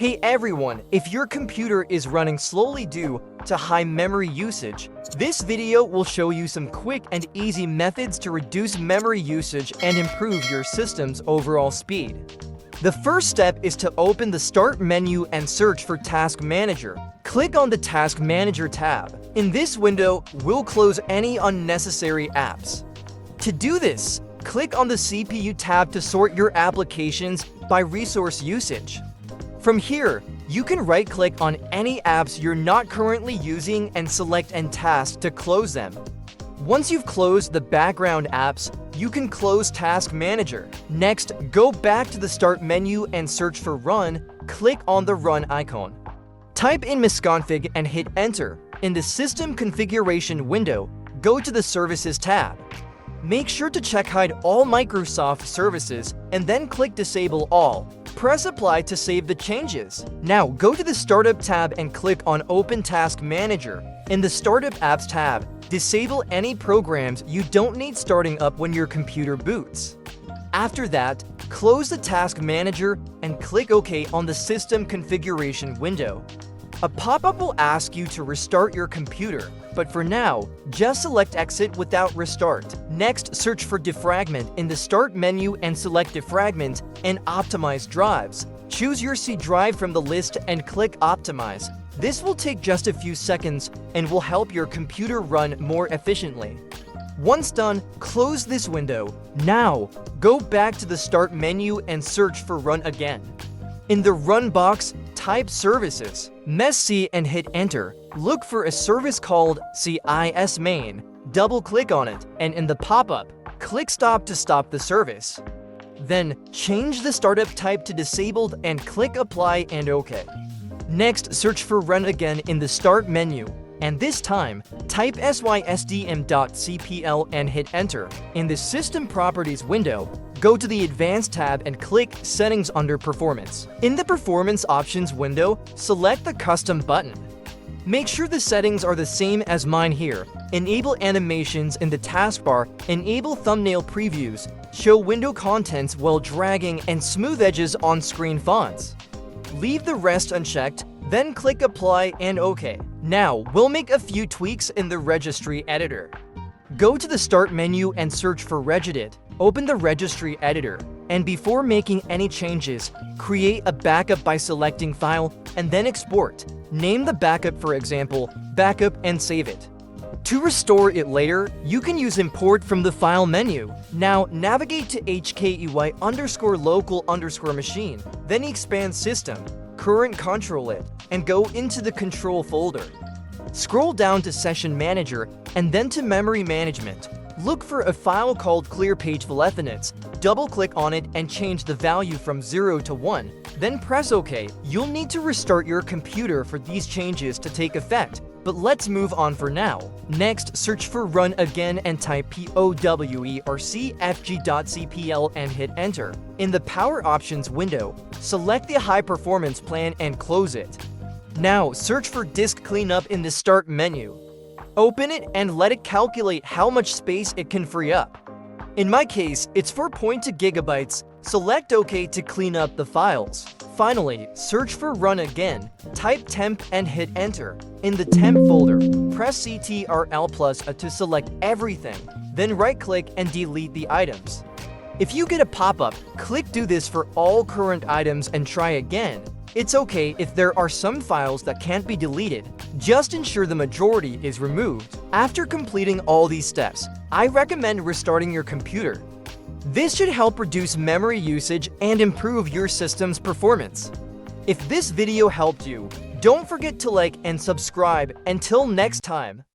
Hey everyone, if your computer is running slowly due to high memory usage, this video will show you some quick and easy methods to reduce memory usage and improve your system's overall speed. The first step is to open the Start menu and search for Task Manager. Click on the Task Manager tab. In this window, we'll close any unnecessary apps. To do this, click on the CPU tab to sort your applications by resource usage. From here, you can right-click on any apps you're not currently using and select and task to close them. Once you've closed the background apps, you can close Task Manager. Next, go back to the Start menu and search for Run. Click on the Run icon. Type in misconfig and hit Enter. In the System Configuration window, go to the Services tab. Make sure to check Hide all Microsoft services and then click Disable All. Press Apply to save the changes. Now go to the Startup tab and click on Open Task Manager. In the Startup Apps tab, disable any programs you don't need starting up when your computer boots. After that, close the Task Manager and click OK on the System Configuration window. A pop-up will ask you to restart your computer, but for now, just select Exit without restart. Next, search for Defragment in the Start menu and select Defragment and Optimize Drives. Choose your C drive from the list and click Optimize. This will take just a few seconds and will help your computer run more efficiently. Once done, close this window. Now, go back to the Start menu and search for Run again. In the Run box, type Services. Press C and hit Enter. Look for a service called CIS main. Double-click on it, and in the pop-up, click Stop to stop the service. Then, change the startup type to Disabled and click Apply and OK. Next, search for Run again in the Start menu, and this time, type sysdm.cpl and hit Enter. In the System Properties window, go to the Advanced tab and click Settings under Performance. In the Performance Options window, select the Custom button. Make sure the settings are the same as mine here. Enable animations in the taskbar, enable thumbnail previews, show window contents while dragging, and smooth edges on screen fonts. Leave the rest unchecked, then click Apply and OK. Now, we'll make a few tweaks in the registry editor. Go to the Start menu and search for Regedit. Open the registry editor, and before making any changes, create a backup by selecting File and then Export. Name the backup, for example, Backup, and save it. To restore it later, you can use Import from the File menu. Now, navigate to HKEY_local_machine, then expand System, Current Control it, and go into the Control folder. Scroll down to Session Manager and then to Memory Management. Look for a file called ClearPageFileFinites. Double-click on it and change the value from 0 to 1. Then press OK. You'll need to restart your computer for these changes to take effect, but let's move on for now. Next, search for Run again and type POWE or CFG.cpl and hit Enter. In the Power Options window, select the High Performance plan and close it. Now, search for Disk Cleanup in the Start menu. Open it and let it calculate how much space it can free up. In my case, it's 4.2 gigabytes. Select OK to clean up the files. Finally, search for Run again, type temp and hit Enter. In the temp folder, press Ctrl+ to select everything, then right-click and delete the items. If you get a pop-up, click Do this for all current items and try again. It's okay if there are some files that can't be deleted. Just ensure the majority is removed. After completing all these steps, I recommend restarting your computer. This should help reduce memory usage and improve your system's performance. If this video helped you, don't forget to like and subscribe. Until next time.